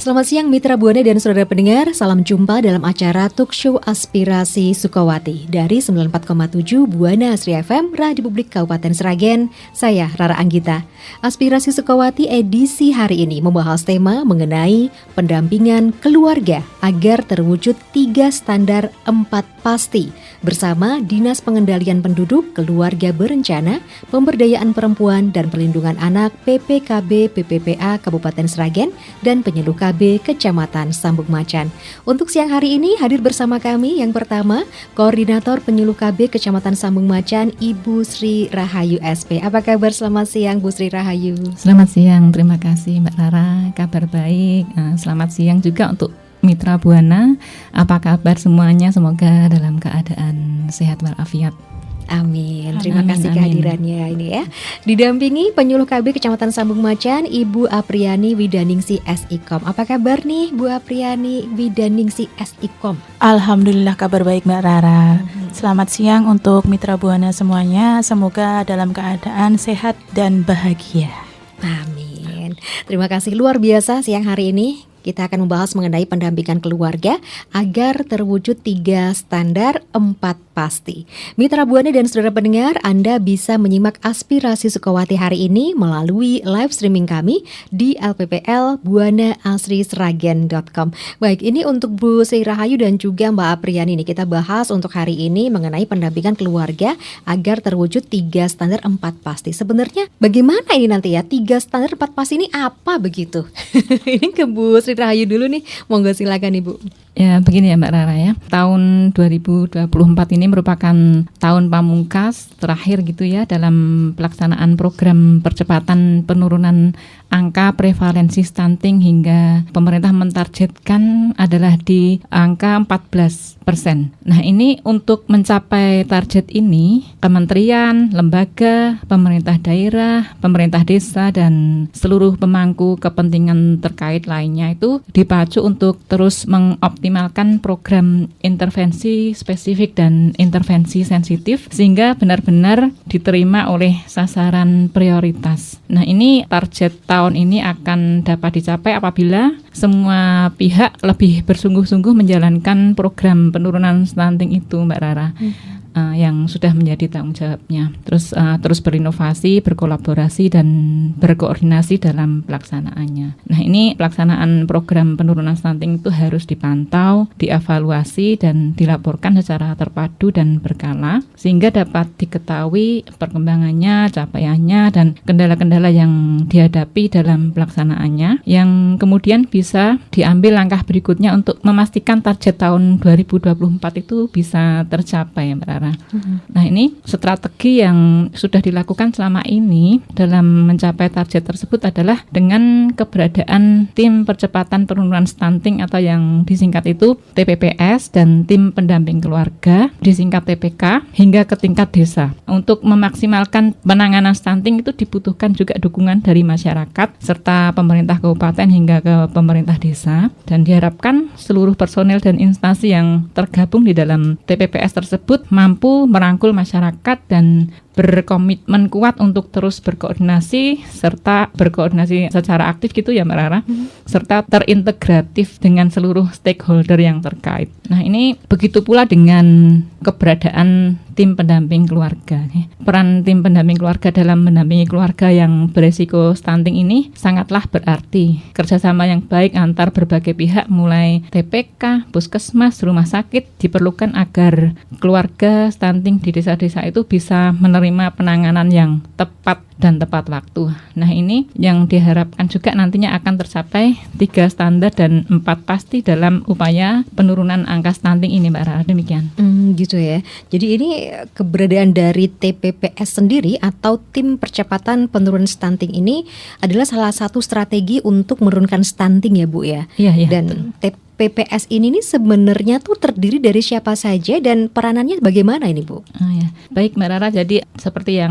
Selamat siang Mitra Buana dan saudara pendengar, salam jumpa dalam acara Talk Show Aspirasi Sukawati dari 94,7 Buana Asri FM, Radio Publik Kabupaten Sragen. Saya Rara Anggita. Aspirasi Sukawati edisi hari ini membahas tema mengenai pendampingan keluarga agar terwujud 3 standar 4 pasti bersama Dinas Pengendalian Penduduk, Keluarga Berencana, Pemberdayaan Perempuan dan Perlindungan Anak PPKB PPPA Kabupaten Sragen dan Penyuluh KB Kecamatan Sambung Macan. Untuk siang hari ini hadir bersama kami yang pertama Koordinator Penyuluh KB Kecamatan Sambung Macan Ibu Sri Rahayu SP. Apa kabar selamat siang Bu Sri Rahayu? Selamat siang, terima kasih Mbak Rara, kabar baik. Selamat siang juga untuk Mitra Buana. Apa kabar semuanya? Semoga dalam keadaan sehat walafiat. Amin. Terima kasih kehadirannya ini ya. Didampingi Penyuluh KB Kecamatan Sambung Macan Ibu Apriani Widaningsi SIKOM. Apa kabar nih Bu Apriani Widaningsi SIKOM? Alhamdulillah kabar baik Mbak Rara. Selamat siang untuk Mitra Buana semuanya. Semoga dalam keadaan sehat dan bahagia. Amin. Terima kasih luar biasa siang hari ini. Kita akan membahas mengenai pendampingan keluarga agar terwujud 3 standar 4 pasti. Mitra Buana dan saudara pendengar, Anda bisa menyimak aspirasi Sukawati hari ini melalui live streaming kami di lppl.buanaasrisragen.com. Baik, ini untuk Bu Sri Rahayu dan juga Mbak Apriani nih, kita bahas untuk hari ini mengenai pendampingan keluarga agar terwujud 3 standar 4 pasti. Sebenarnya bagaimana ini nanti ya, 3 standar 4 pasti ini apa begitu? Ini ke Bu Sri Rahayu dulu nih, monggo silakan Ibu. Ya begini ya Mbak Rara ya, tahun 2024 ini merupakan tahun pamungkas terakhir gitu ya dalam pelaksanaan program percepatan penurunan angka prevalensi stunting hingga pemerintah mentargetkan adalah di angka 14%. Nah ini untuk mencapai target ini, kementerian, lembaga, pemerintah daerah, pemerintah desa dan seluruh pemangku kepentingan terkait lainnya itu dipacu untuk terus mengoptimalkan program intervensi spesifik dan intervensi sensitif sehingga benar-benar diterima oleh sasaran prioritas. Nah ini target tahun ini akan dapat dicapai apabila semua pihak lebih bersungguh-sungguh menjalankan program penurunan stunting itu Mbak Rara. Yang sudah menjadi tanggung jawabnya. Terus berinovasi, berkolaborasi dan berkoordinasi dalam pelaksanaannya. Nah ini pelaksanaan program penurunan stunting itu harus dipantau, dievaluasi dan dilaporkan secara terpadu dan berkala sehingga dapat diketahui perkembangannya, capaiannya dan kendala-kendala yang dihadapi dalam pelaksanaannya yang kemudian bisa diambil langkah berikutnya untuk memastikan target tahun 2024 itu bisa tercapai Mbak Rara. Nah ini strategi yang sudah dilakukan selama ini dalam mencapai target tersebut adalah dengan keberadaan tim percepatan penurunan stunting atau yang disingkat itu TPPS dan tim pendamping keluarga disingkat TPK hingga ke tingkat desa. Untuk memaksimalkan penanganan stunting itu dibutuhkan juga dukungan dari masyarakat serta pemerintah kabupaten hingga ke pemerintah desa dan diharapkan seluruh personel dan instansi yang tergabung di dalam TPPS tersebut mampu merangkul masyarakat dan berkomitmen kuat untuk terus berkoordinasi serta berkoordinasi secara aktif gitu ya Mbak Rara, serta terintegratif dengan seluruh stakeholder yang terkait. Nah ini begitu pula dengan keberadaan tim pendamping keluarga. Peran tim pendamping keluarga dalam mendampingi keluarga yang beresiko stunting ini sangatlah berarti. Kerjasama yang baik antar berbagai pihak mulai TPK, puskesmas, rumah sakit diperlukan agar keluarga stunting di desa-desa itu bisa menerima penanganan yang tepat dan tepat waktu. Nah ini yang diharapkan juga nantinya akan tercapai 3 standar dan 4 pasti dalam upaya penurunan angka stunting ini Mbak Rara, demikian. Gitu ya. Jadi ini keberadaan dari TPPS sendiri atau tim percepatan penurunan stunting ini adalah salah satu strategi untuk menurunkan stunting ya Bu ya. Iya. Dan TPPS ini nih sebenarnya tuh terdiri dari siapa saja dan peranannya bagaimana ini Bu? Ya. Baik Mbak Rara, jadi seperti yang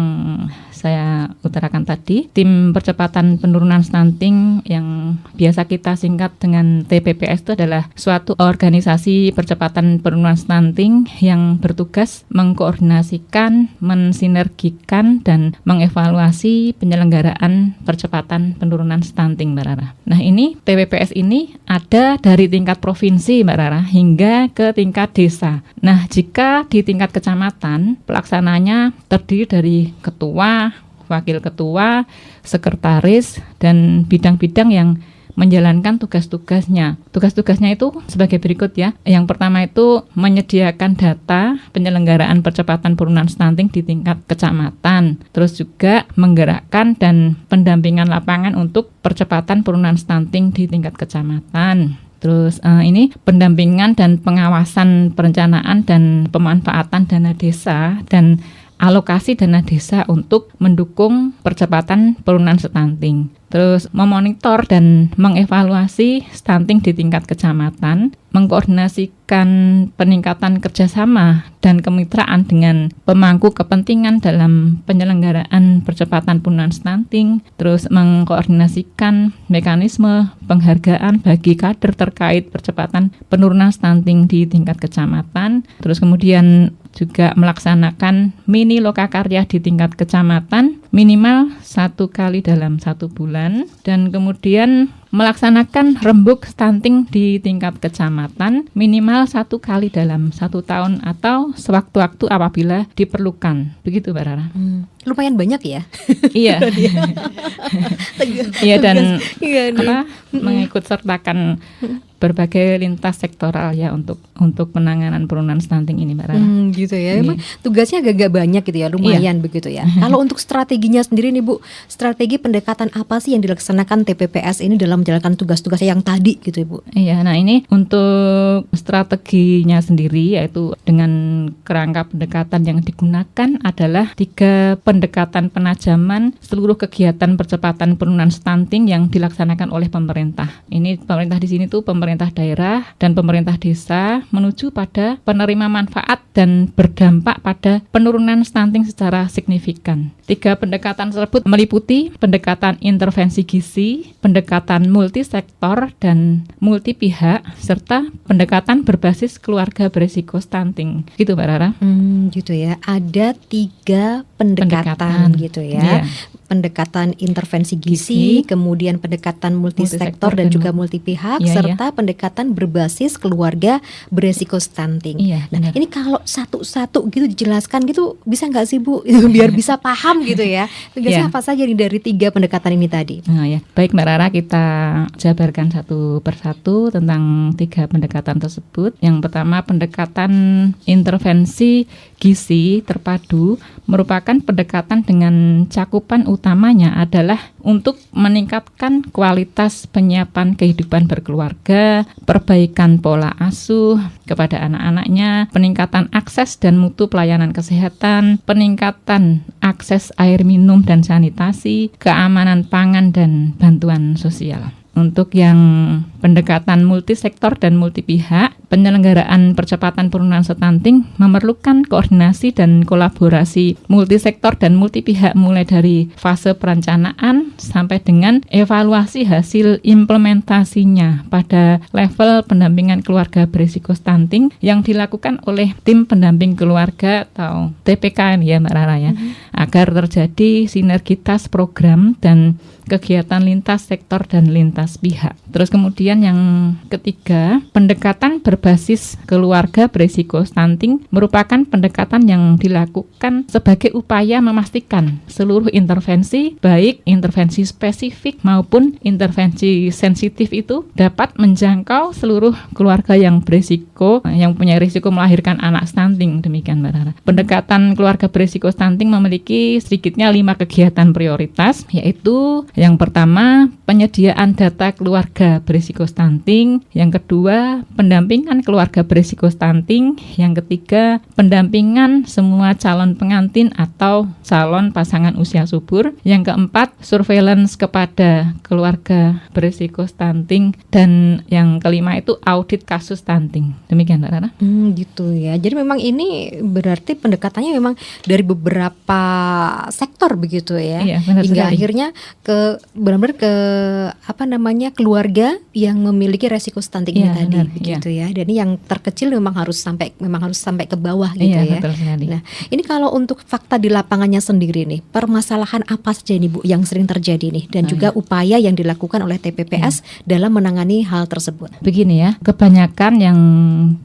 saya utarakan tadi, tim percepatan penurunan stunting yang biasa kita singkat dengan TPPS itu adalah suatu organisasi percepatan penurunan stunting yang bertugas mengkoordinasikan, mensinergikan, dan mengevaluasi penyelenggaraan percepatan penurunan stunting, Mbak Rara. Nah, ini TPPS ini ada dari tingkat provinsi, Mbak Rara, hingga ke tingkat desa. Nah, jika di tingkat kecamatan, pelaksananya terdiri dari ketua, wakil ketua, sekretaris, dan bidang-bidang yang menjalankan tugas-tugasnya. Tugas-tugasnya itu sebagai berikut ya. Yang pertama itu menyediakan data penyelenggaraan percepatan penurunan stunting di tingkat kecamatan. Terus juga menggerakkan dan pendampingan lapangan untuk percepatan penurunan stunting di tingkat kecamatan. Terus ini pendampingan dan pengawasan perencanaan dan pemanfaatan dana desa dan alokasi dana desa untuk mendukung percepatan penurunan stunting. Terus memonitor dan mengevaluasi stunting di tingkat kecamatan, mengkoordinasikan peningkatan kerjasama dan kemitraan dengan pemangku kepentingan dalam penyelenggaraan percepatan penurunan stunting, terus mengkoordinasikan mekanisme penghargaan bagi kader terkait percepatan penurunan stunting di tingkat kecamatan, terus kemudian juga melaksanakan mini lokakarya di tingkat kecamatan minimal 1 kali dalam 1 bulan, dan kemudian melaksanakan rembuk stunting di tingkat kecamatan minimal 1 kali dalam 1 tahun atau sewaktu-waktu apabila diperlukan. Begitu, Mbak Rara. Lumayan banyak ya. Iya. Iya, dan mengikut sertakan berbagai lintas sektoral ya untuk penanganan penurunan stunting ini, Mbak Rara. Gitu ya. Emang tugasnya agak banyak gitu ya, lumayan begitu ya. Kalau untuk strateginya sendiri nih Bu, strategi pendekatan apa sih yang dilaksanakan TPPS ini dalam menjalankan tugas-tugas yang tadi gitu Bu? Iya, nah ini untuk strateginya sendiri yaitu dengan kerangka pendekatan yang digunakan adalah 3 pendekatan penajaman seluruh kegiatan percepatan penurunan stunting yang dilaksanakan oleh pemerintah. Ini pemerintah di sini tuh pemerintah daerah dan pemerintah desa menuju pada penerima manfaat dan berdampak pada penurunan stunting secara signifikan. 3 pendekatan tersebut meliputi pendekatan intervensi gizi, pendekatan multisektor dan multi pihak, serta pendekatan berbasis keluarga berisiko stunting. Gitu, Mbak Rara. Gitu ya. Ada 3 pendekatan gitu ya. Iya. Pendekatan intervensi gizi, kemudian pendekatan multisektor dan juga multi pihak, serta pendekatan berbasis keluarga beresiko stunting. Nah, ini kalau satu-satu gitu dijelaskan gitu bisa nggak sih Bu? Biar bisa paham gitu ya. Tugasnya apa saja nih dari 3 pendekatan ini tadi? Baik Mbak Rara, kita jabarkan satu persatu tentang 3 pendekatan tersebut. Yang pertama, pendekatan intervensi gizi terpadu merupakan pendekatan dengan cakupan utamanya adalah untuk meningkatkan kualitas penyiapan kehidupan berkeluarga, perbaikan pola asuh kepada anak-anaknya, peningkatan akses dan mutu pelayanan kesehatan, peningkatan akses air minum dan sanitasi, keamanan pangan dan bantuan sosial. Untuk yang pendekatan multisektor dan multi pihak, penyelenggaraan percepatan penurunan stunting memerlukan koordinasi dan kolaborasi multisektor dan multi pihak mulai dari fase perencanaan sampai dengan evaluasi hasil implementasinya pada level pendampingan keluarga berisiko stunting yang dilakukan oleh tim pendamping keluarga atau TPK ya Mbak Rara ya, agar terjadi sinergitas program dan kegiatan lintas sektor dan lintas pihak. Terus kemudian yang ketiga, pendekatan berbasis keluarga berisiko stunting merupakan pendekatan yang dilakukan sebagai upaya memastikan seluruh intervensi, baik intervensi spesifik maupun intervensi sensitif itu dapat menjangkau seluruh keluarga yang berisiko, yang punya risiko melahirkan anak stunting. Demikian Mbak Rara. Pendekatan keluarga berisiko stunting memiliki sedikitnya 5 kegiatan prioritas, yaitu yang pertama, penyediaan data keluarga berisiko berisiko stunting, yang kedua pendampingan keluarga berisiko stunting, yang ketiga pendampingan semua calon pengantin atau calon pasangan usia subur, yang keempat surveillance kepada keluarga berisiko stunting, dan yang kelima itu audit kasus stunting. Demikian Mbak Rara. Gitu ya. Jadi memang ini berarti pendekatannya memang dari beberapa sektor begitu ya. Iya, benar hingga sekali. akhirnya benar-benar ke keluarga yang memiliki resiko stunting ini Iya, tadi benar, begitu ya. Dan ini yang terkecil memang harus sampai ke bawah gitu Iya, ya. betul sekali. Nah, ini kalau untuk fakta di lapangannya sendiri nih, permasalahan apa saja nih Bu yang sering terjadi nih, dan juga upaya yang dilakukan oleh TPPS dalam menangani hal tersebut. Begini ya, kebanyakan yang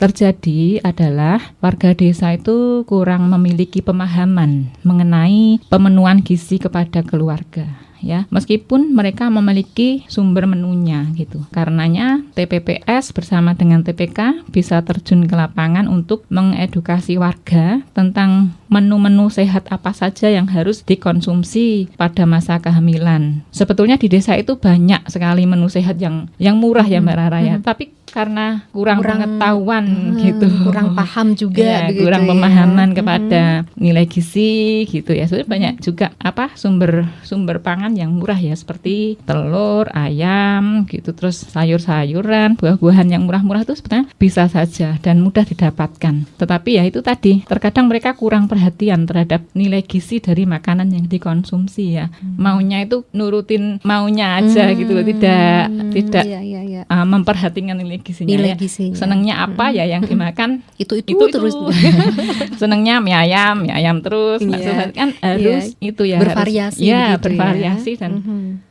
terjadi adalah warga desa itu kurang memiliki pemahaman mengenai pemenuhan gizi kepada keluarga. Ya, meskipun mereka memiliki sumber menunya gitu. Karenanya TPPS bersama dengan TPK bisa terjun ke lapangan untuk mengedukasi warga tentang menu-menu sehat apa saja yang harus dikonsumsi pada masa kehamilan. Sebetulnya di desa itu banyak sekali menu sehat yang murah ya Mbak Rara ya. Tapi karena kurang pengetahuan gitu, kurang paham juga, ya, kurang pemahaman kepada nilai gizi gitu ya. Sebenarnya banyak juga sumber pangan yang murah ya, seperti telur, ayam gitu, terus sayur-sayuran, buah-buahan yang murah-murah itu sebenarnya bisa saja dan mudah didapatkan. Tetapi ya itu tadi, terkadang mereka kurang perhatian terhadap nilai gizi dari makanan yang dikonsumsi ya. Maunya itu nurutin maunya aja gitu, tidak memperhatikan nilai gizinya. Senangnya apa ya yang dimakan itu terus. Senangnya mie ayam terus. Maksudnya kan harus itu ya, bervariasi harus, gitu bervariasi dan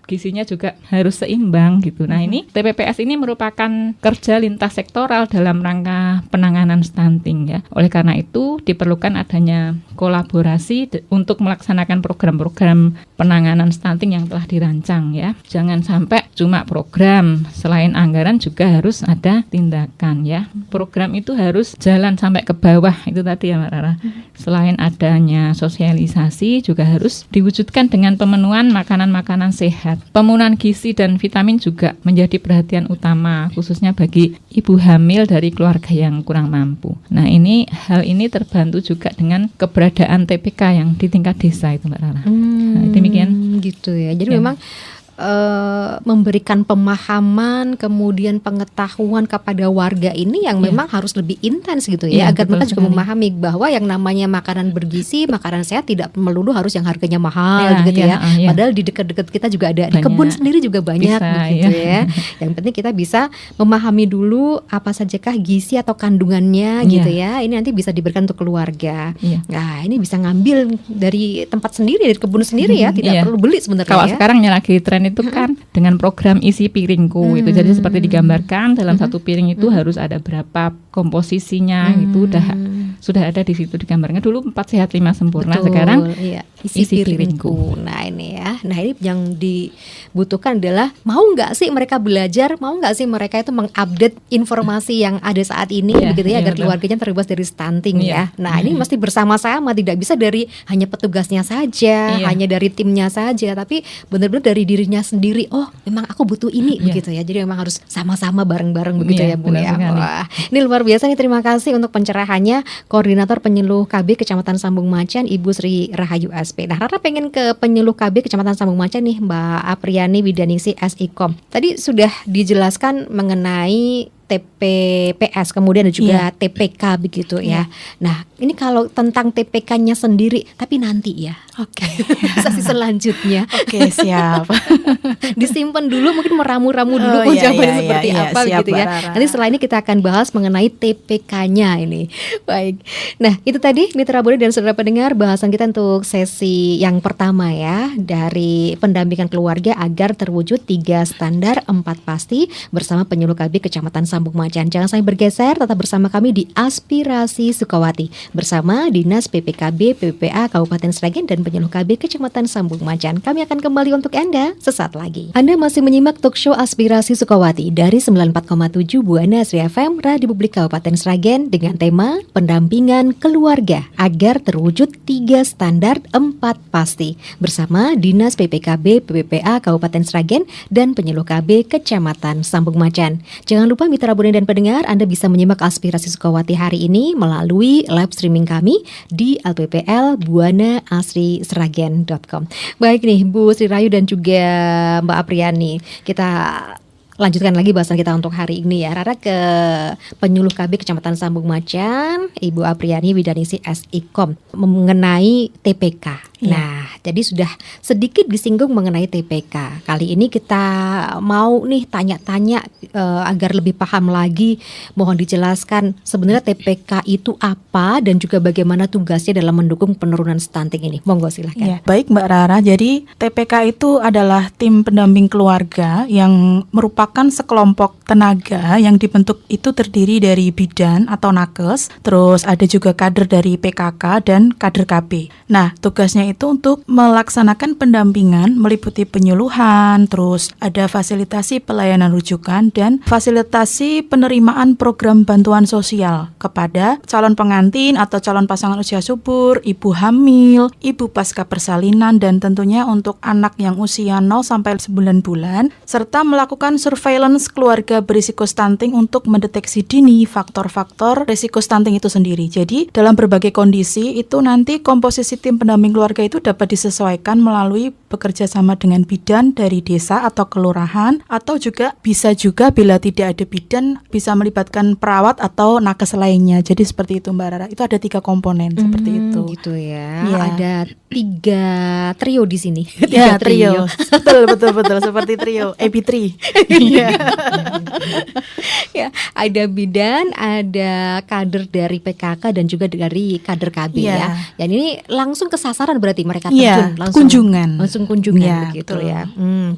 gizinya juga harus seimbang gitu. Nah, ini TPPS ini merupakan kerja lintas sektoral dalam rangka penanganan stunting ya. Oleh karena itu diperlukan adanya kolaborasi untuk melaksanakan program-program penanganan stunting yang telah dirancang ya. Jangan sampai cuma program, selain anggaran juga harus ada tindakan ya. Program itu harus jalan sampai ke bawah, itu tadi ya Mbak Rara. Selain adanya sosialisasi juga harus diwujudkan dengan pemenuhan makanan-makanan sehat. Pemenuhan gizi dan vitamin juga menjadi perhatian utama khususnya bagi ibu hamil dari keluarga yang kurang mampu. Nah, hal ini terbantu juga dengan keberadaan TPK yang di tingkat desa itu Mbak Rara. Nah, demikian gitu ya. Jadi memang memberikan pemahaman kemudian pengetahuan kepada warga ini yang memang harus lebih intens gitu ya, agar mereka juga memahami bahwa yang namanya makanan bergizi, makanan sehat tidak melulu harus yang harganya mahal gitu ya. Padahal di dekat-dekat kita juga ada, di kebun sendiri juga banyak begitu ya. Yang penting kita bisa memahami dulu apa sajakah gizi atau kandungannya gitu ya. Ini nanti bisa diberikan untuk keluarga. Nah, ini bisa ngambil dari tempat sendiri, dari kebun sendiri ya, tidak perlu beli sebenarnya. Kalau sekarang lagi tren itu kan dengan program isi piringku itu, jadi seperti digambarkan dalam satu piring itu harus ada berapa komposisinya, itu sudah ada di situ digambarkan. Dulu 4 sehat 5 sempurna. Betul, sekarang isi piringku. Nah ini ya, ini yang dibutuhkan adalah mau nggak sih mereka belajar, mau nggak sih mereka itu mengupdate informasi yang ada saat ini begitu ya, agar keluarganya terbebas dari stunting ya. Nah ini mesti bersama-sama, tidak bisa dari hanya petugasnya saja, hanya dari timnya saja, tapi benar-benar dari dirinya sendiri. Oh, memang aku butuh ini begitu ya. Jadi memang harus sama-sama bareng-bareng begitu ya Bu ya. Wah, ini luar biasa nih, terima kasih untuk pencerahannya Koordinator Penyuluh KB Kecamatan Sambung Macan Ibu Sri Rahayu SP. Nah, Rara pengen ke Penyuluh KB Kecamatan Sambung Macan nih, Mbak Apriani Widaningsi SIKOM. Tadi sudah dijelaskan mengenai TPPS, kemudian ada juga TPK begitu ya. Nah, ini kalau tentang TPK-nya sendiri, tapi nanti ya. Oke. Sesi selanjutnya. Oke, siap. Disimpan dulu, mungkin meramu-ramu dulu jawabannya seperti apa begitu ya. Nanti setelah ini kita akan bahas mengenai TPK-nya ini. Baik. Nah, itu tadi Mitra Buana dan saudara pendengar bahasan kita untuk sesi yang pertama ya, dari pendampingan keluarga agar terwujud 3 standar 4 pasti bersama Penyuluh KB Kecamatan Sambung Sambung Macan. Jangan sampai bergeser, tetap bersama kami di Aspirasi Sukawati bersama Dinas PPKB PPPA Kabupaten Sragen dan Penyuluh KB Kecamatan Sambung Macan. Kami akan kembali untuk Anda sesaat lagi. Anda masih menyimak talk show Aspirasi Sukawati dari 94,7 Buana Asri FM Radio Publik Kabupaten Sragen dengan tema pendampingan keluarga agar terwujud 3 standar 4 pasti bersama Dinas PPKB PPPA Kabupaten Sragen dan Penyuluh KB Kecamatan Sambung Macan. Jangan lupa mitra Buana dan pendengar, Anda bisa menyimak Aspirasi Sukawati hari ini melalui live streaming kami di lppl.buanaasrisragen.com. Baik nih Bu Sri Rayu dan juga Mbak Apriani, kita lanjutkan lagi bahasan kita untuk hari ini ya. Rara ke Penyuluh KB Kecamatan Sambung Macan, Ibu Apriani Widanisi SIKOM mengenai TPK. Nah, jadi sudah sedikit disinggung mengenai TPK. Kali ini kita mau nih tanya-tanya agar lebih paham lagi. Mohon dijelaskan sebenarnya TPK itu apa dan juga bagaimana tugasnya dalam mendukung penurunan stunting ini. Monggo silakan. Ya, baik Mbak Rara. Jadi TPK itu adalah tim pendamping keluarga yang merupakan sekelompok tenaga yang dibentuk itu terdiri dari bidan atau nakes, terus ada juga kader dari PKK dan kader KB. Nah, tugasnya itu untuk melaksanakan pendampingan meliputi penyuluhan, terus ada fasilitasi pelayanan rujukan dan fasilitasi penerimaan program bantuan sosial kepada calon pengantin atau calon pasangan usia subur, ibu hamil, ibu pasca persalinan dan tentunya untuk anak yang usia 0 sampai 9 bulan serta melakukan surveillance keluarga berisiko stunting untuk mendeteksi dini faktor-faktor risiko stunting itu sendiri. Jadi dalam berbagai kondisi itu nanti komposisi tim pendamping keluarga itu dapat disesuaikan melalui bekerja sama dengan bidan dari desa atau kelurahan, atau juga bisa juga bila tidak ada bidan bisa melibatkan perawat atau nakes lainnya. Jadi seperti itu Mbak Rara. Itu ada 3 komponen seperti itu. Gitu ya. Ya. Ada 3 trio di sini. Ya, trio. betul seperti trio AB3. Ya, ada bidan, ada kader dari PKK dan juga dari kader KB ya. Dan ini langsung ke sasaran berarti mereka terjun langsung kunjungan ya, begitu betul. ya.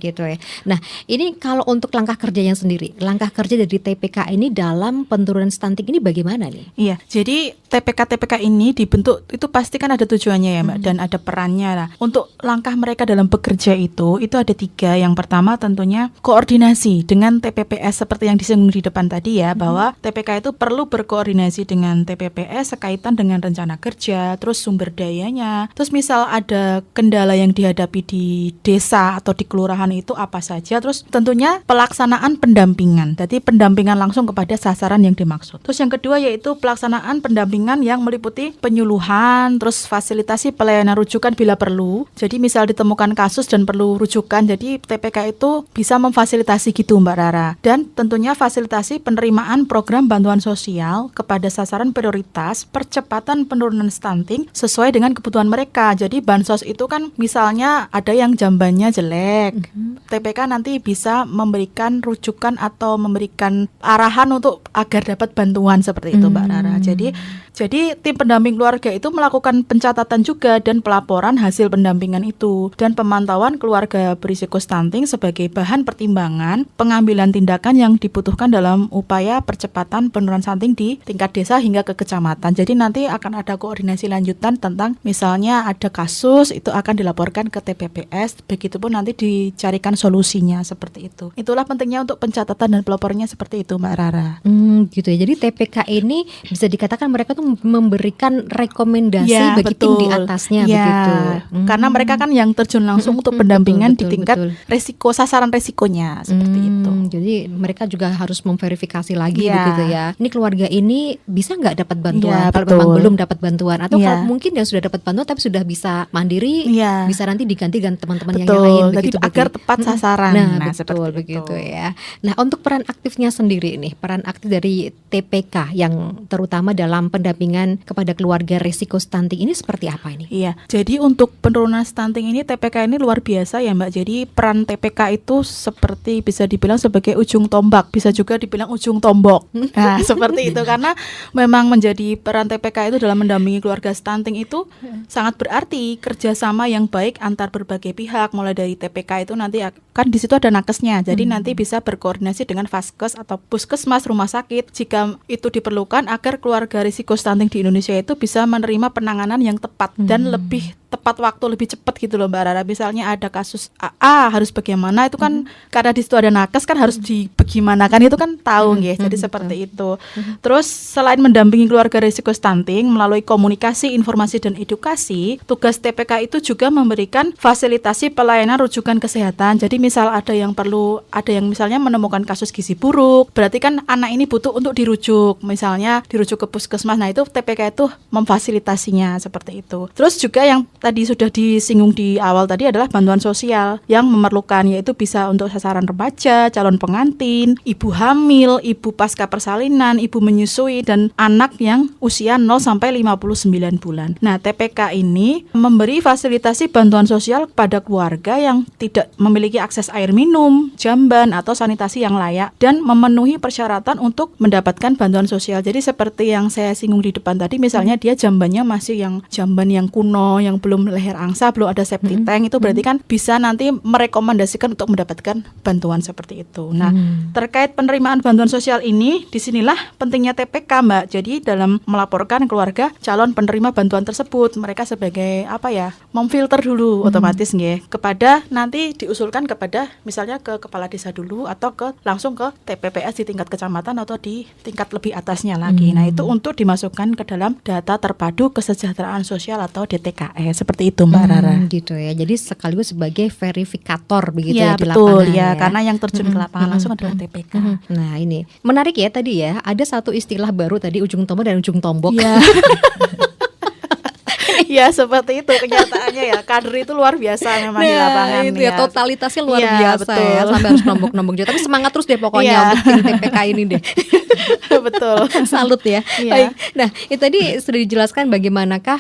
Gitu ya. Nah, ini kalau untuk langkah kerjanya sendiri, langkah kerja dari TPK ini dalam penurunan stunting ini bagaimana nih? Iya, jadi TPK ini dibentuk itu pasti kan ada tujuannya ya Mbak, dan ada perannya lah. Untuk langkah mereka dalam bekerja itu ada 3. Yang pertama tentunya koordinasi dengan TPPS seperti yang disinggung di depan tadi ya, bahwa TPK itu perlu berkoordinasi dengan TPPS sekaitan dengan rencana kerja, terus sumber dayanya, terus misal ada kendala yang dihadapi di desa atau di kelurahan itu apa saja, terus tentunya pelaksanaan pendampingan, jadi pendampingan langsung kepada sasaran yang dimaksud. Terus yang kedua yaitu pelaksanaan pendampingan yang meliputi penyuluhan, terus fasilitasi pelayanan rujukan bila perlu. Jadi misal ditemukan kasus dan perlu rujukan, jadi TPK itu bisa memfasilitasi gitu Mbak Rara. Dan tentunya fasilitasi penerimaan program bantuan sosial kepada sasaran prioritas percepatan penurunan stunting sesuai dengan kebutuhan mereka. Jadi bansos itu kan misalnya ada yang jambannya jelek, TPK nanti bisa memberikan rujukan atau memberikan arahan untuk agar dapat bantuan seperti itu Mbak Rara. Jadi tim pendamping keluarga itu melakukan pencatatan juga dan pelaporan hasil pendampingan itu dan pemantauan keluarga berisiko stunting sebagai bahan pertimbangan pengambilan tindakan yang dibutuhkan dalam upaya percepatan penurunan stunting di tingkat desa hingga ke kecamatan. Jadi nanti akan ada koordinasi lanjutan tentang misalnya ada kasus itu akan dilaporkan ke TPPS, begitupun nanti dicarikan solusinya seperti itu. Itulah pentingnya untuk pencatatan dan pelaporannya seperti itu Mbak Rara. Gitu ya. Jadi TPK ini bisa dikatakan mereka tuh memberikan rekomendasi bagi tim di atasnya begitu. Karena mereka kan yang terjun langsung untuk pendampingan di tingkat resiko, sasaran resikonya seperti itu. Jadi mereka juga harus memverifikasi lagi begitu ya. Ini keluarga ini bisa nggak dapat bantuan? Kalau memang belum dapat bantuan atau kalau mungkin yang sudah dapat bantuan tapi sudah bisa mandiri, bisa nanti diganti dengan teman-teman yang lain begitu. Jadi agar tepat sasaran. Nah betul begitu ya. Nah, untuk peran aktifnya sendiri nih, peran aktif dari TPK yang terutama dalam pendampingan kepada keluarga risiko stunting ini seperti apa ini? Iya, jadi untuk penurunan stunting ini TPK ini luar biasa ya Mbak. Jadi peran TPK itu seperti bisa dibilang sebagai ujung tombak, bisa juga dibilang ujung tombok. Nah, seperti itu karena memang menjadi peran TPK itu dalam mendampingi keluarga stunting itu sangat berarti kerjasama yang baik antar berbagai pihak, mulai dari TPK itu nanti kan di situ ada nakesnya, jadi nanti bisa berkoordinasi dengan Vaskes atau puskesmas rumah sakit jika itu diperlukan agar keluarga risiko stunting di Indonesia itu bisa menerima penanganan yang tepat dan lebih tepat waktu, lebih cepat gitu loh Mbak Rara. Misalnya ada kasus AA harus bagaimana itu kan karena di situ ada nakes kan harus dibagaimanakan itu kan tahu nggih. Jadi seperti itu. Terus selain mendampingi keluarga risiko stunting melalui komunikasi, informasi dan edukasi, tugas TPK itu juga memberikan fasilitasi pelayanan rujukan kesehatan. Jadi misal ada yang misalnya menemukan kasus gizi buruk, berarti kan anak ini butuh untuk dirujuk, misalnya dirujuk ke puskesmas. Nah, itu TPK itu memfasilitasinya seperti itu. Terus juga yang tadi sudah disinggung di awal tadi adalah bantuan sosial yang memerlukan, yaitu bisa untuk sasaran remaja, calon pengantin, ibu hamil, ibu pasca persalinan, ibu menyusui, dan anak yang usia 0 sampai 59 bulan. Nah, TPK ini memberi fasilitasi bantuan sosial kepada keluarga yang tidak memiliki akses air minum, jamban, atau sanitasi yang layak dan memenuhi persyaratan untuk mendapatkan bantuan sosial. Jadi seperti yang saya singgung di depan tadi, misalnya dia jambannya masih yang jamban yang kuno, yang belum leher angsa, belum ada septic tank, itu berarti kan bisa nanti merekomendasikan untuk mendapatkan bantuan seperti itu. Nah, terkait penerimaan bantuan sosial ini, disinilah pentingnya TPK Mbak. Jadi dalam melaporkan keluarga calon penerima bantuan tersebut, mereka sebagai memfilter dulu otomatis nggih, kepada nanti diusulkan kepada misalnya ke kepala desa dulu atau langsung ke TPPS di tingkat kecamatan atau di tingkat lebih atasnya lagi. Nah, itu untuk dimasukkan ke dalam data terpadu kesejahteraan sosial atau DTKS. Seperti itu Mbak Rara. Gitu ya. Jadi sekaligus sebagai verifikator begitu ya di betul, lapangan ya. Karena yang terjun ke lapangan langsung adalah TPK. Nah, ini menarik ya tadi ya. Ada satu istilah baru tadi, ujung tombak dan ujung tombok. Ya. Ya seperti itu kenyataannya ya. Kader itu luar biasa memang di lapangan. Itu ya, totalitasnya luar biasa betul. ya. Sampai harus nombok-nombok juga. Tapi semangat terus deh pokoknya untuk tim TPK ini deh. Betul. Salut ya. Baik. Nah, itu tadi sudah dijelaskan bagaimanakah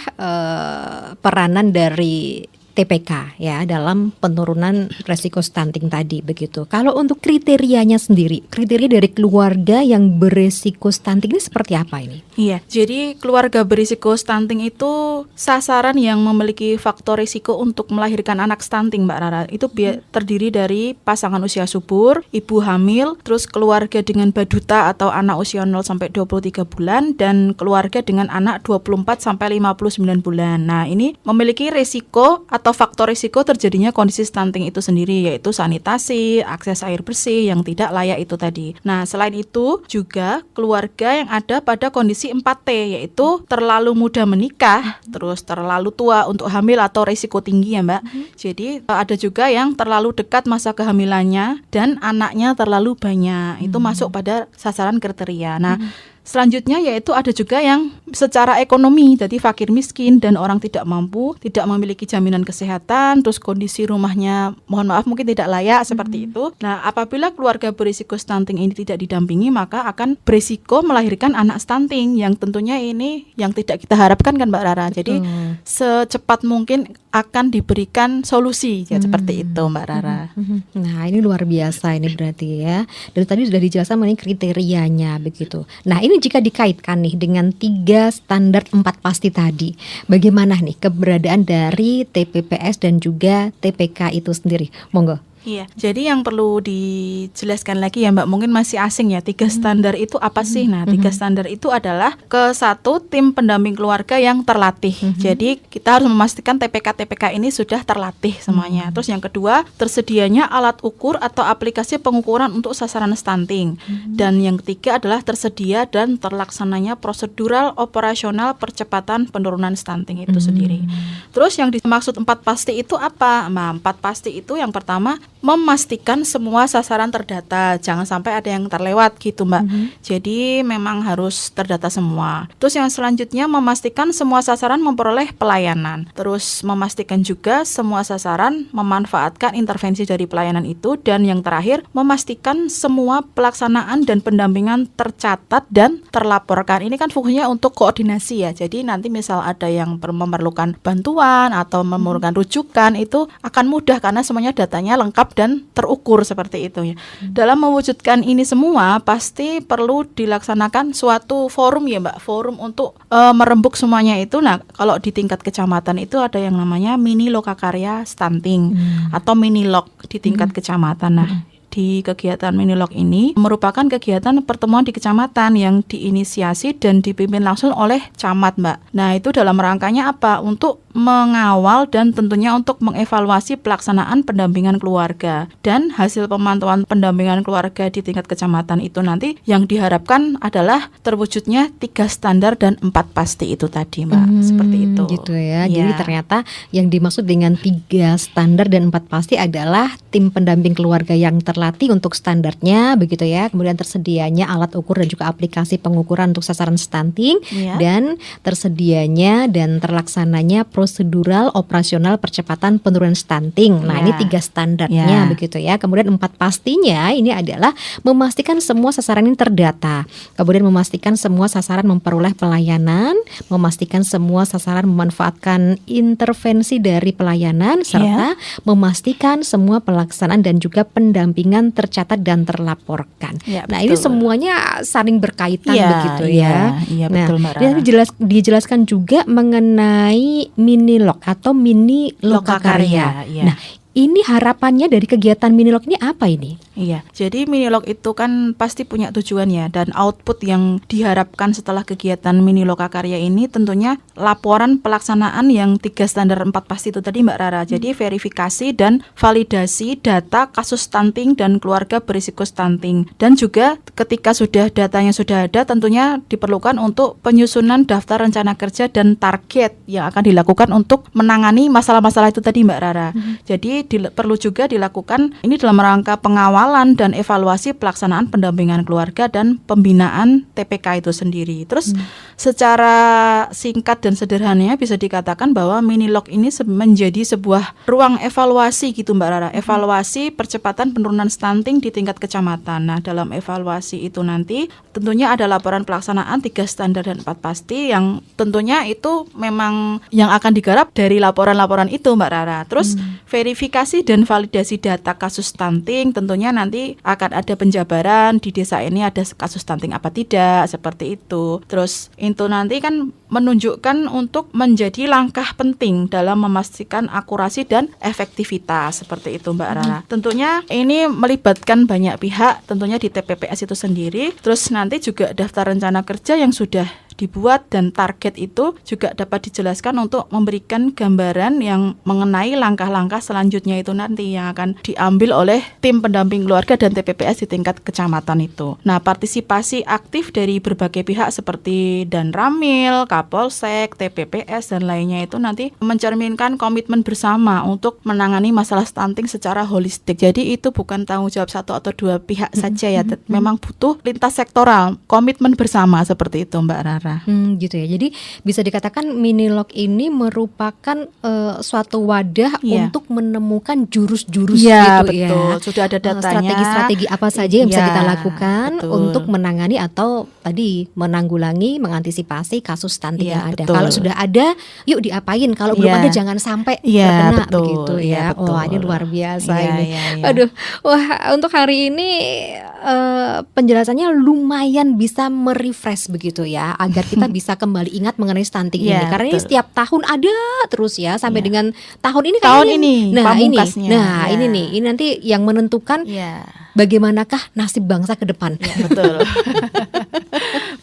peranan dari TPK ya dalam penurunan resiko stunting tadi begitu. Kalau untuk kriterianya sendiri, kriteria dari keluarga yang beresiko stunting ini seperti apa ini? Iya, jadi keluarga berisiko stunting itu sasaran yang memiliki faktor risiko untuk melahirkan anak stunting Mbak Rara. Itu terdiri dari pasangan usia subur, ibu hamil, terus keluarga dengan baduta atau anak usia 0 sampai 23 bulan dan keluarga dengan anak 24 sampai 59 bulan. Nah, ini memiliki risiko atau faktor risiko terjadinya kondisi stunting itu sendiri, yaitu sanitasi, akses air bersih yang tidak layak itu tadi. Nah, selain itu juga keluarga yang ada pada kondisi 4T, yaitu terlalu muda menikah, terus terlalu tua untuk hamil atau risiko tinggi ya Mbak. Jadi ada juga yang terlalu dekat masa kehamilannya dan anaknya terlalu banyak. Itu masuk pada sasaran kriteria. Nah, selanjutnya yaitu ada juga yang secara ekonomi, jadi fakir miskin dan orang tidak mampu, tidak memiliki jaminan kesehatan, terus kondisi rumahnya mohon maaf mungkin tidak layak seperti itu. Nah, apabila keluarga berisiko stunting ini tidak didampingi, maka akan berisiko melahirkan anak stunting yang tentunya ini yang tidak kita harapkan kan Mbak Rara. Jadi secepat mungkin akan diberikan solusi ya seperti itu Mbak Rara. Nah, ini luar biasa ini berarti ya. Dari tadi sudah dijelaskan mengenai kriterianya begitu. Nah, ini jika dikaitkan nih dengan 3 standar 4 pasti tadi, bagaimana nih keberadaan dari TPPS dan juga TPK itu sendiri? Monggo. Iya, jadi yang perlu dijelaskan lagi ya Mbak, mungkin masih asing ya, 3 standar itu apa sih? Nah, 3 standar itu adalah satu tim pendamping keluarga yang terlatih. Jadi kita harus memastikan TPK-TPK ini sudah terlatih semuanya. Terus yang kedua, tersedianya alat ukur atau aplikasi pengukuran untuk sasaran stunting. Dan yang ketiga adalah tersedia dan terlaksananya prosedural operasional percepatan penurunan stunting itu sendiri. Terus yang dimaksud 4 pasti itu apa? Nah, 4 pasti itu yang pertama, memastikan semua sasaran terdata, jangan sampai ada yang terlewat gitu Mbak. Jadi memang harus terdata semua. Terus yang selanjutnya memastikan semua sasaran memperoleh pelayanan. Terus memastikan juga semua sasaran memanfaatkan intervensi dari pelayanan itu. Dan yang terakhir memastikan semua pelaksanaan dan pendampingan tercatat dan terlaporkan. Ini kan fungsinya untuk koordinasi ya. Jadi nanti misal ada yang memerlukan bantuan atau memerlukan rujukan, itu akan mudah karena semuanya datanya lengkap dan terukur seperti itu ya. Dalam mewujudkan ini semua pasti perlu dilaksanakan suatu forum ya Mbak, forum untuk merembuk semuanya itu. Nah, kalau di tingkat kecamatan itu ada yang namanya mini lokakarya stunting atau mini lok di tingkat kecamatan. Nah, di kegiatan Minilog ini merupakan kegiatan pertemuan di kecamatan yang diinisiasi dan dipimpin langsung oleh camat, Mbak. Nah, itu dalam rangkanya apa? Untuk mengawal dan tentunya untuk mengevaluasi pelaksanaan pendampingan keluarga. Dan hasil pemantauan pendampingan keluarga di tingkat kecamatan itu nanti yang diharapkan adalah terwujudnya 3 standar dan 4 pasti itu tadi, Mbak. Seperti itu. Gitu ya. Jadi ternyata yang dimaksud dengan 3 standar dan 4 pasti adalah tim pendamping keluarga yang terlatih untuk standarnya, begitu ya. Kemudian tersedianya alat ukur dan juga aplikasi pengukuran untuk sasaran stunting, dan tersedianya dan terlaksananya prosedural operasional percepatan penurunan stunting. Nah, ini 3 standarnya begitu ya. Kemudian 4 pastinya ini adalah memastikan semua sasaran ini terdata. Kemudian memastikan semua sasaran memperoleh pelayanan, memastikan semua sasaran memanfaatkan intervensi dari pelayanan, serta memastikan semua pelaksanaan dan juga pendampingan tercatat dan terlaporkan. Nah, ini semuanya saling berkaitan begitu ya. Nah, betul, Mbak Rara. Dan dijelaskan juga mengenai Minilog atau mini lokakarya. Nah, ini harapannya dari kegiatan Minilog ini apa ini? Iya, jadi Minilog itu kan pasti punya tujuan ya, dan output yang diharapkan setelah kegiatan Mini Lokakarya ini tentunya laporan pelaksanaan yang 3 standar 4 pasti itu tadi Mbak Rara. Jadi verifikasi dan validasi data kasus stunting dan keluarga berisiko stunting. Dan juga ketika sudah datanya sudah ada, tentunya diperlukan untuk penyusunan daftar rencana kerja dan target yang akan dilakukan untuk menangani masalah-masalah itu tadi Mbak Rara. Jadi perlu juga dilakukan ini dalam rangka pengawalan dan evaluasi pelaksanaan pendampingan keluarga dan pembinaan TPK itu sendiri. Terus secara singkat dan sederhananya bisa dikatakan bahwa Minilog ini menjadi sebuah ruang evaluasi gitu Mbak Rara. Evaluasi percepatan penurunan stunting di tingkat kecamatan. Nah, dalam evaluasi itu nanti tentunya ada laporan pelaksanaan 3 standar dan 4 pasti yang tentunya itu memang yang akan digarap dari laporan-laporan itu Mbak Rara. Terus verifikasi dan validasi data kasus stunting, tentunya nanti akan ada penjabaran di desa ini ada kasus stunting apa tidak, seperti itu. Terus itu nanti kan menunjukkan untuk menjadi langkah penting dalam memastikan akurasi dan efektivitas, seperti itu Mbak Rara. Tentunya ini melibatkan banyak pihak, tentunya di TPPS itu sendiri. Terus nanti juga daftar rencana kerja yang sudah dibuat dan target itu juga dapat dijelaskan untuk memberikan gambaran yang mengenai langkah-langkah selanjutnya itu nanti yang akan diambil oleh tim pendamping keluarga dan TPPS di tingkat kecamatan itu. Nah, partisipasi aktif dari berbagai pihak seperti Danramil, Kapolsek, TPPS dan lainnya itu nanti mencerminkan komitmen bersama untuk menangani masalah stunting secara holistik. Jadi itu bukan tanggung jawab 1 atau 2 pihak saja ya, memang butuh lintas sektoral, komitmen bersama seperti itu Mbak Rara. Gitu ya. Jadi bisa dikatakan Minilog ini merupakan suatu wadah untuk menemukan jurus-jurus gitu betul. ya. Sudah ada datanya. Strategi-strategi apa saja yang bisa kita lakukan untuk menangani atau tadi menanggulangi, mengantisipasi kasus stunting yang ada. Kalau sudah ada, yuk diapain. Kalau belum ada jangan sampai terkena begitu ya. Wah, ini luar biasa ini. Aduh, wah untuk hari ini penjelasannya lumayan bisa merefresh begitu ya, agar kita bisa kembali ingat mengenai stunting ini, karena ini setiap tahun ada terus ya sampai dengan tahun ini ini nanti yang menentukan bagaimanakah nasib bangsa ke depan. Betul.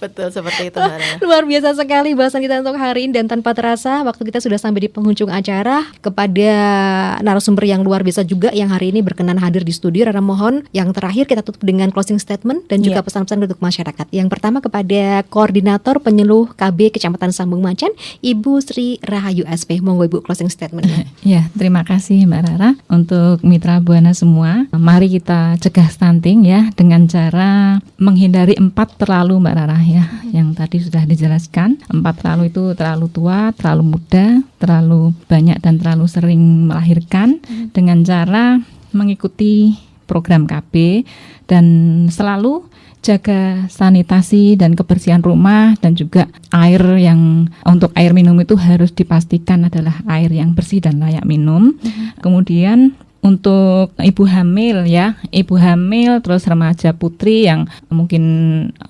Betul seperti itu. Luar biasa sekali bahasan kita untuk hari ini, dan tanpa terasa waktu kita sudah sampai di penghujung acara. Kepada narasumber yang luar biasa juga yang hari ini berkenan hadir di studio, Rara mohon yang terakhir kita tutup dengan closing statement dan juga pesan-pesan untuk masyarakat. Yang pertama kepada Koordinator Penyuluh KB Kecamatan Sambung Macan, Ibu Sri Rahayu SP. Monggo Ibu closing statement-nya. Ya, terima kasih Mbak Rara. Untuk mitra Buana semua, mari kita cegah stunting ya dengan cara menghindari 4 terlalu Mbak Rara ya, yang tadi sudah dijelaskan. 4 terlalu itu terlalu tua, terlalu muda, terlalu banyak dan terlalu sering melahirkan, dengan cara mengikuti program KB dan selalu jaga sanitasi dan kebersihan rumah, dan juga air yang untuk air minum itu harus dipastikan adalah air yang bersih dan layak minum. Kemudian untuk ibu hamil ya, ibu hamil terus remaja putri yang mungkin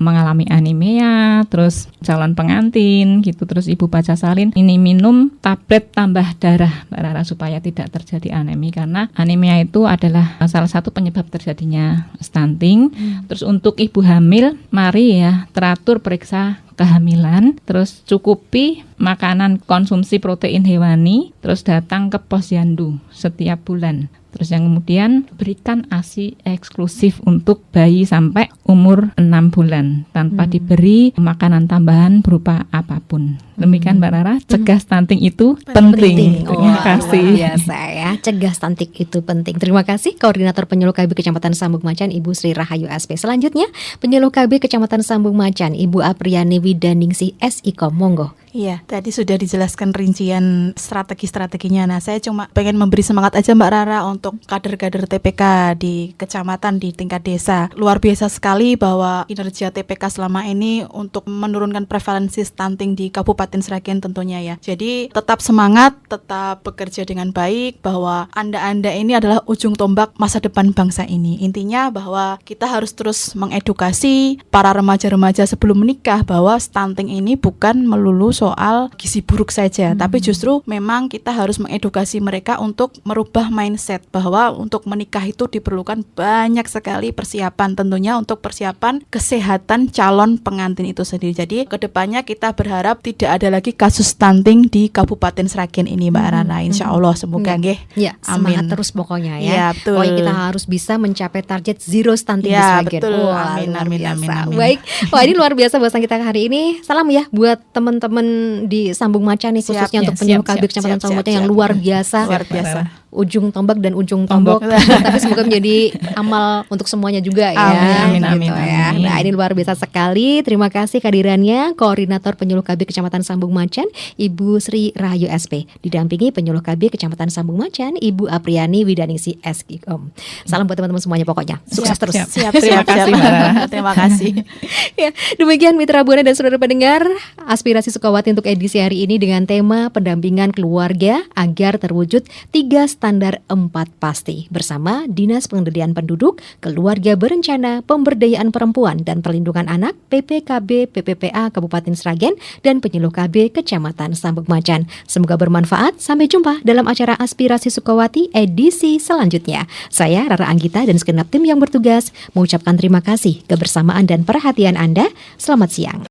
mengalami anemia, terus calon pengantin gitu, terus ibu baca salin, ini minum tablet tambah darah Mbak Rara supaya tidak terjadi anemia, karena anemia itu adalah salah satu penyebab terjadinya stunting. Terus untuk ibu hamil, mari ya teratur periksa kehamilan, terus cukupi makanan konsumsi protein hewani, terus datang ke posyandu setiap bulan. Terus yang kemudian berikan ASI eksklusif untuk bayi sampai umur 6 bulan tanpa diberi makanan tambahan berupa apapun. Demikian Mbak Rara, cegah stunting itu penting. Terima kasih. Luar biasa ya, cegah stunting itu penting. Terima kasih Koordinator Penyuluh KB Kecamatan Sambung Macan Ibu Sri Rahayu SP. Selanjutnya Penyuluh KB Kecamatan Sambung Macan Ibu Apriani Widaningsih SIKOM. Monggo. Iya, tadi sudah dijelaskan rincian strategi-strateginya. Nah, saya cuma pengen memberi semangat aja Mbak Rara untuk kader-kader TPK di kecamatan, di tingkat desa. Luar biasa sekali bahwa kinerja TPK selama ini untuk menurunkan prevalensi stunting di Kabupaten Sragen tentunya ya. Jadi tetap semangat, tetap bekerja dengan baik, bahwa Anda-Anda ini adalah ujung tombak masa depan bangsa ini. Intinya bahwa kita harus terus mengedukasi para remaja-remaja sebelum menikah bahwa stunting ini bukan melulu soal gizi buruk saja, tapi justru memang kita harus mengedukasi mereka untuk merubah mindset bahwa untuk menikah itu diperlukan banyak sekali persiapan, tentunya untuk persiapan kesehatan calon pengantin itu sendiri. Jadi kedepannya kita berharap tidak ada lagi kasus stunting di Kabupaten Sragen ini Mbak Rana, insya Allah semoga nggih. Ya, semangat terus pokoknya ya. Ya, betul. Pokoknya kita harus bisa mencapai target zero stunting di Ya, Sragen. betul. Wah, Amin, luar amin, biasa. amin, amin. Baik, wah ini luar biasa bahasan kita hari ini. Salam ya buat teman-teman di Sambung Macan nih, Siap, khususnya ya, untuk penyuluh siap, KB Kecamatan siap, Sambung Macan siap, yang siap. luar biasa. Luar biasa. Ujung tombak dan ujung tombok. Tapi semoga menjadi amal untuk semuanya juga ya. Amin, amin, Gitu amin, ya. amin. Nah, ini luar biasa sekali. Terima kasih kehadirannya Koordinator Penyuluh KB Kecamatan Sambung Macan Ibu Sri Rahayu SP, didampingi Penyuluh KB Kecamatan Sambung Macan Ibu Apriani Widaningsih SIKOM. Salam buat teman-teman semuanya pokoknya. Sukses terus. Siap, Terima siap, kasih, siap. Mbak Rara. Terima kasih. Ya, demikian Mitra Buana dan saudara pendengar, aspirasi Sukawati untuk edisi hari ini dengan tema pendampingan keluarga agar terwujud 3 standar 4 pasti bersama Dinas Pemberdayaan Penduduk, Keluarga Berencana, Pemberdayaan Perempuan dan Perlindungan Anak PPKB PPPA Kabupaten Sragen dan Penyuluh KB Kecamatan Sambung Macan. Semoga bermanfaat. Sampai jumpa dalam acara Aspirasi Sukawati edisi selanjutnya. Saya Rara Anggita dan segenap tim yang bertugas mengucapkan terima kasih kebersamaan dan perhatian Anda. Selamat siang.